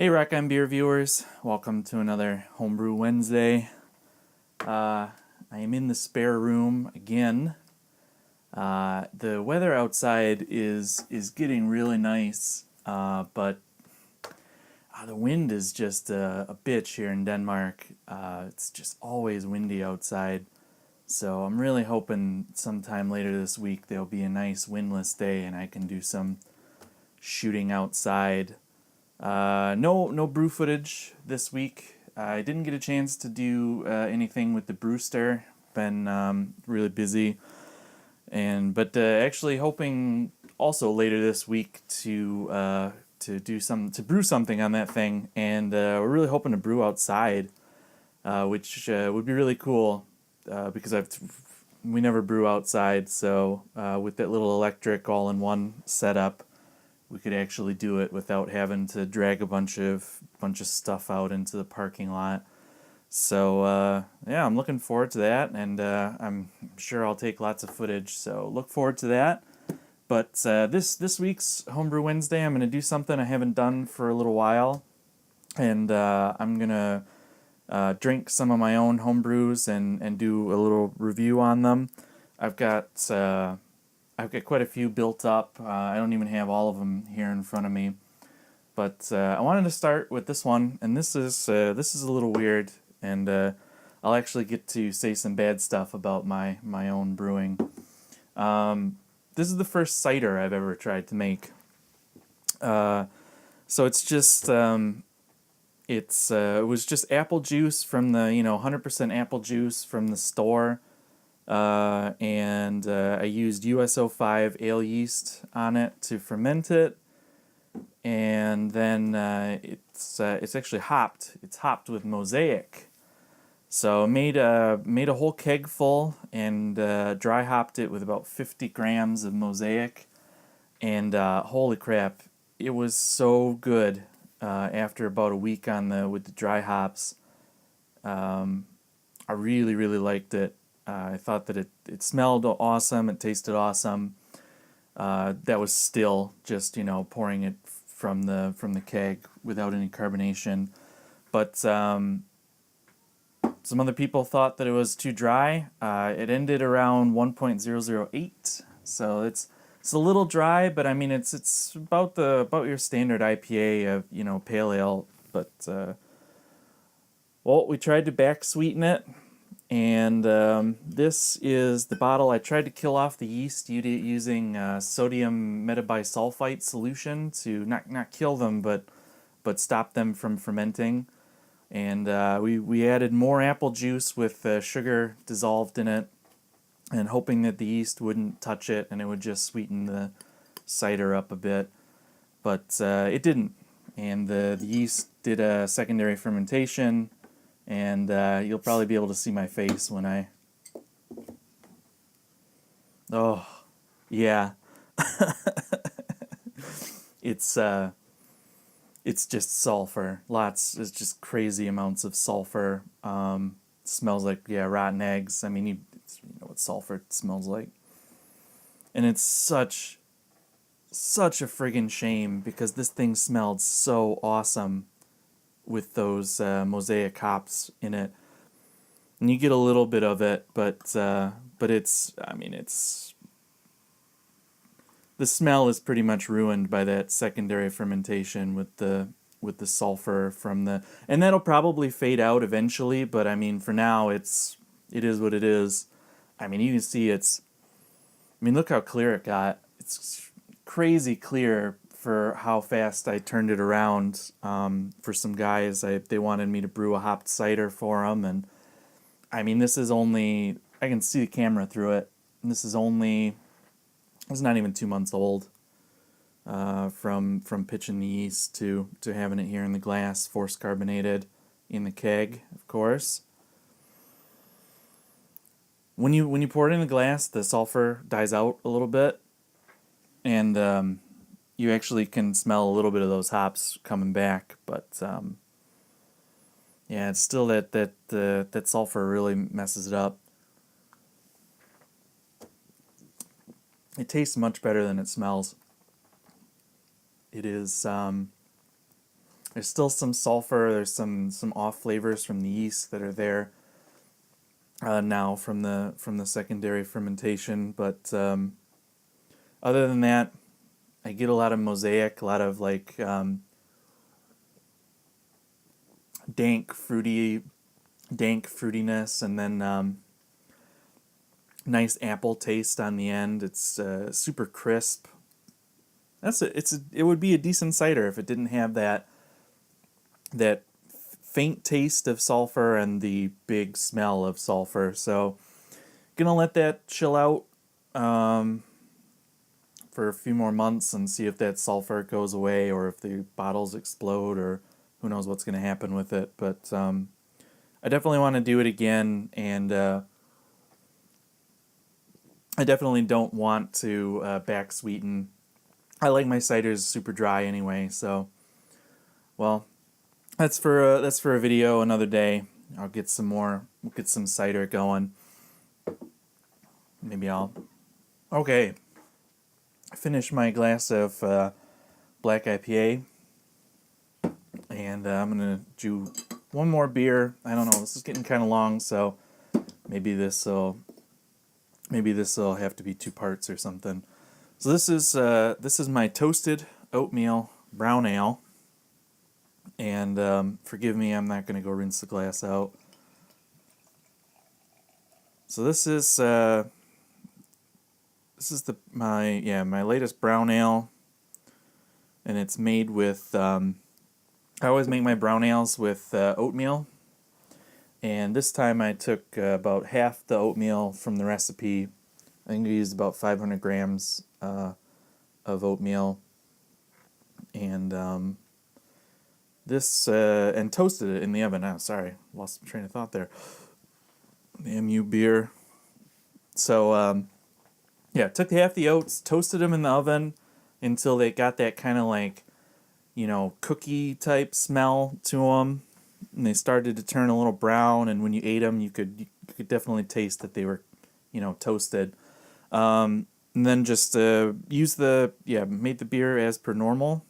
Hey Rock on Beer viewers, welcome to another Homebrew Wednesday. I am in the spare room again. The weather outside is getting really nice, but the wind is just a bitch here in Denmark. It's just always windy outside, so I'm really hoping sometime later this week there'll be a nice windless day and I can do some shooting outside. No brew footage this week. I didn't get a chance to do anything with the Brewster. Been really busy, but actually hoping also later this week to brew something on that thing, and we're really hoping to brew outside, which would be really cool because we never brew outside. So with that little electric all-in-one setup, we could actually do it without having to drag a bunch of stuff out into the parking lot. So yeah, I'm looking forward to that, and I'm sure I'll take lots of footage. So look forward to that. But this week's Homebrew Wednesday, I'm gonna do something I haven't done for a little while, and I'm gonna drink some of my own homebrews and do a little review on them. I've got quite a few built up. I don't even have all of them here in front of me, but I wanted to start with this one, and this is a little weird, and I'll actually get to say some bad stuff about my own brewing. This is the first cider I've ever tried to make. So it's just it was just apple juice from the 100% apple juice from the store. And I used USO5 ale yeast on it to ferment it, and then it's actually hopped. It's hopped with Mosaic. So made a whole keg full and dry hopped it with about 50 grams of Mosaic, and holy crap, it was so good. After about a week with the dry hops, I really liked it. I thought that it smelled awesome. It tasted awesome. That was still just pouring it from the keg without any carbonation. But some other people thought that it was too dry. It ended around 1.008, so it's a little dry. But I mean it's about your standard IPA of pale ale. But well, we tried to back sweeten it. And this is the bottle. I tried to kill off the yeast using sodium metabisulfite solution to not kill them, but stop them from fermenting. And we added more apple juice with sugar dissolved in it, and hoping that the yeast wouldn't touch it and it would just sweeten the cider up a bit. But it didn't, and the yeast did a secondary fermentation. And you'll probably be able to see my face when I... Oh, yeah. It's just sulfur. It's just crazy amounts of sulfur. Smells like, rotten eggs. I mean, you know what sulfur smells like. And it's such a friggin' shame because this thing smelled so awesome with those Mosaic hops in it, and you get a little bit of it, but it's the smell is pretty much ruined by that secondary fermentation with the sulfur and that'll probably fade out eventually. But I mean, for now, it is what it is. I mean, you can see look how clear it got. It's crazy clear for how fast I turned it around. For some guys, they wanted me to brew a hopped cider for them, and I mean, this is only, I can see the camera through it, and it's not even 2 months old, from pitching the yeast to having it here in the glass, force carbonated in the keg, of course. When you pour it in the glass, the sulfur dies out a little bit, and you actually can smell a little bit of those hops coming back, but yeah, it's still that sulfur really messes it up. It tastes much better than it smells. It is There's still some sulfur. There's some off flavors from the yeast that are there now from the secondary fermentation. But other than that, I get a lot of mosaic, a lot of like dank fruitiness, and then nice apple taste on the end. It's super crisp. It would be a decent cider if it didn't have that faint taste of sulfur and the big smell of sulfur. So gonna let that chill out for a few more months and see if that sulfur goes away or if the bottles explode, or who knows what's gonna happen with it. But I definitely want to do it again, and I definitely don't want to back sweeten. I like my ciders super dry anyway, so well, that's for a video another day. We'll get some cider going. Maybe okay. Finish my glass of black IPA, and I'm gonna do one more beer. I don't know. This is getting kind of long, so maybe this will have to be 2 parts or something. So this is my toasted oatmeal brown ale, and forgive me, I'm not gonna go rinse the glass out. So this is my latest brown ale, and it's made with I always make my brown ales with oatmeal, and this time I took about half the oatmeal from the recipe. I think I used about 500 grams of oatmeal, and and toasted it in the oven. Oh, sorry, lost my train of thought there. The MU beer. So took half the oats, toasted them in the oven until they got that kind of like, cookie type smell to them, and they started to turn a little brown. And when you ate them, you could definitely taste that they were, toasted. And then just made the beer as per normal.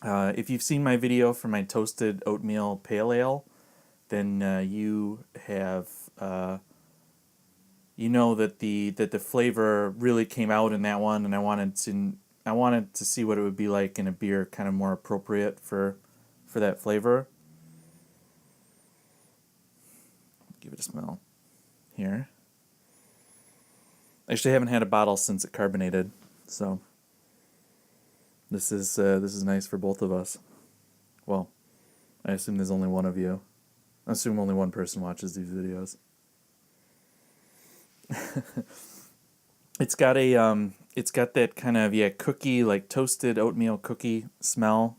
If you've seen my video for my toasted oatmeal pale ale, then you have that the flavor really came out in that one, and I wanted to see what it would be like in a beer kind of more appropriate for that flavor. Give it a smell here. Actually, I haven't had a bottle since it carbonated, so this is nice for both of us. Well, I assume there's only one of you. I assume only one person watches these videos. It's got that kind of cookie, like toasted oatmeal cookie smell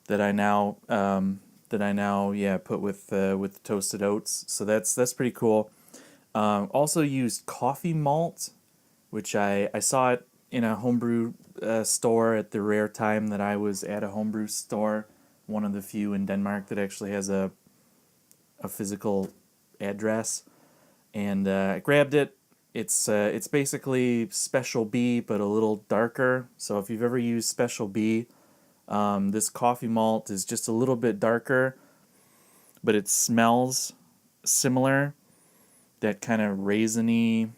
that I now put with the toasted oats. So that's pretty cool. Also used coffee malt, which I saw it in a homebrew store at the rare time that I was at a homebrew store, one of the few in Denmark that actually has a physical address, and I grabbed it. It's basically Special B, but a little darker. So if you've ever used Special B, this coffee malt is just a little bit darker, but it smells similar. That kind of raisiny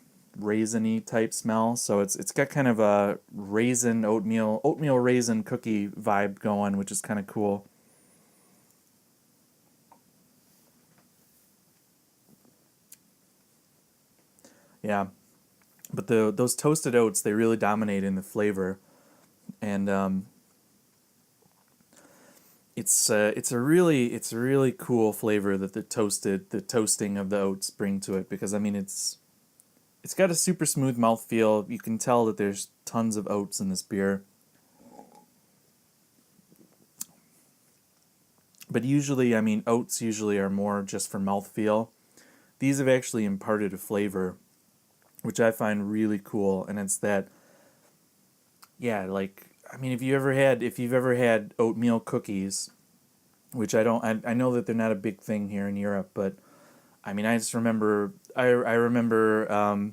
type smell. So it's got kind of a oatmeal raisin cookie vibe going, which is kind of cool. Yeah, but those toasted oats, they really dominate in the flavor, and it's a really cool flavor that the toasting of the oats bring to it, because I mean it's got a super smooth mouthfeel. You can tell that there's tons of oats in this beer. But usually, I mean, oats usually are more just for mouthfeel. These have actually imparted a flavor, which I find really cool, and it's that, I mean, if you've ever had oatmeal cookies, which I know that they're not a big thing here in Europe, but I mean, I just remember, I remember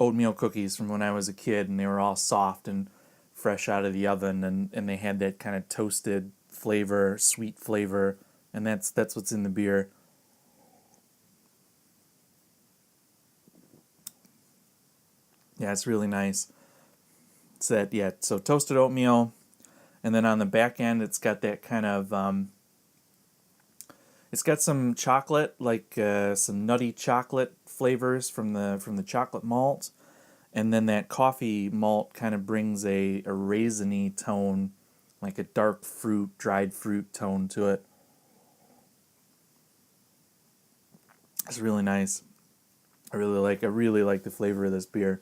oatmeal cookies from when I was a kid, and they were all soft and fresh out of the oven, and they had that kind of toasted flavor, sweet flavor, and that's what's in the beer. Yeah, it's really nice. It's that, yeah, so toasted oatmeal, and then on the back end, it's got that kind of, it's got some chocolate, like some nutty chocolate flavors from the chocolate malt, and then that coffee malt kind of brings a raisiny tone, like a dark fruit, dried fruit tone to it. It's really nice. I really like the flavor of this beer.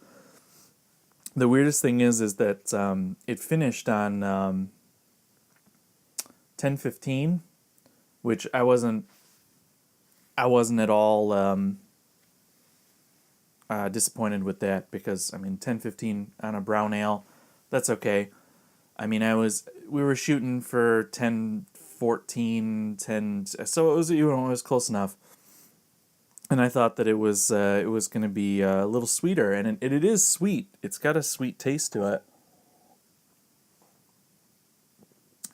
The weirdest thing is that it finished on 10:15, which I wasn't at all disappointed with that, because I mean 10:15 on a brown ale, that's okay. I mean we were shooting for 10:14, 10, so it was, it was close enough. And I thought that it was going to be a little sweeter, and it is sweet. It's got a sweet taste to it,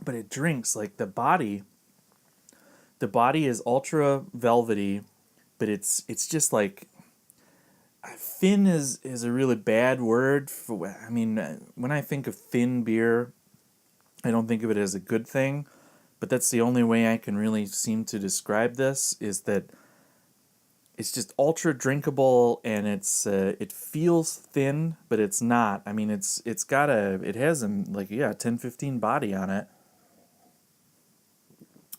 but it drinks like the body. The body is ultra velvety, but it's just like, thin is a really bad word for. I mean, when I think of thin beer, I don't think of it as a good thing, but that's the only way I can really seem to describe this, is that it's just ultra drinkable, and it feels thin, but it's not. I mean, it has a, like, yeah, 10-15 body on it,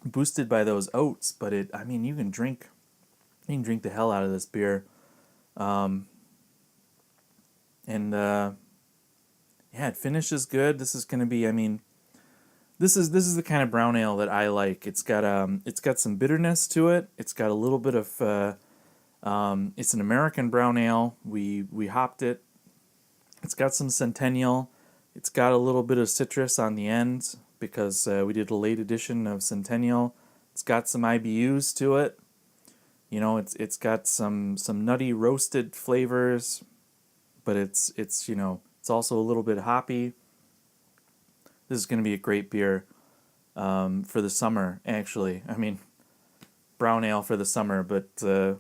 boosted by those oats. But I mean, you can drink the hell out of this beer, and yeah, it finishes good. This is going to be, I mean, this is the kind of brown ale that I like. It's got some bitterness to it. It's got a little bit of it's an American brown ale. We hopped it. It's got some Centennial. It's got a little bit of citrus on the end, because we did a late edition of Centennial. It's got some IBUs to it. You know, it's got some nutty roasted flavors, but it's you know, it's also a little bit hoppy. This is going to be a great beer for the summer, actually. I mean, brown ale for the summer, but this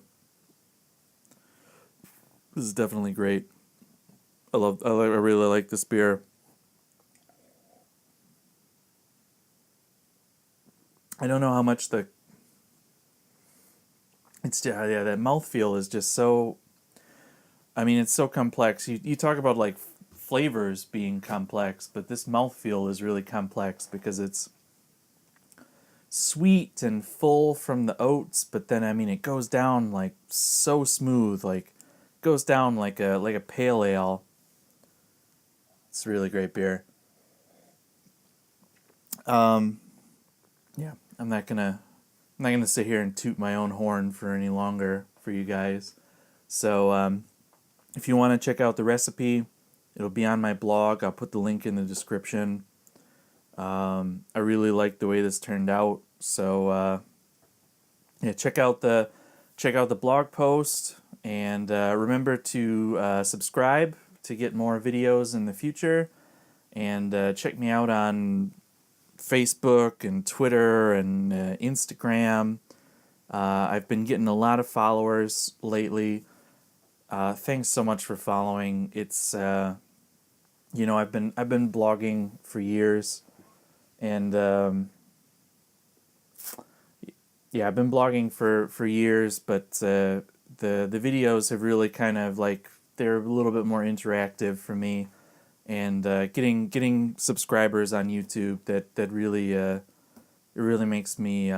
is definitely great. I really like this beer. I don't know how much that mouthfeel is just so. I mean, it's so complex. You talk about like flavors being complex, but this mouthfeel is really complex, because it's sweet and full from the oats, but then I mean it goes down like so smooth, like goes down like a pale ale. It's a really great beer. Yeah, I'm not gonna sit here and toot my own horn for any longer for you guys. So if you want to check out the recipe, it'll be on my blog. I'll put the link in the description. I really like the way this turned out. So yeah, check out the blog post, and remember to subscribe to get more videos in the future, and check me out on Facebook and Twitter and Instagram. I've been getting a lot of followers lately. Thanks so much for following. It's you know, I've been blogging for years, and yeah, I've been blogging for years, but the videos have really kind of like, they're a little bit more interactive for me, and getting subscribers on YouTube, that really it really makes me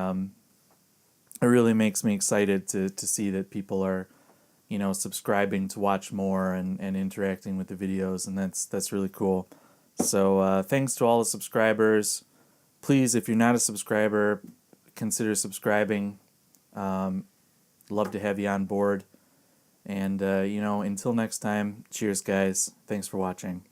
excited to see that people are, you know, subscribing to watch more and interacting with the videos, and that's really cool. So thanks to all the subscribers. Please, if you're not a subscriber, consider subscribing. Love to have you on board. And, you know, until next time, cheers, guys. Thanks for watching.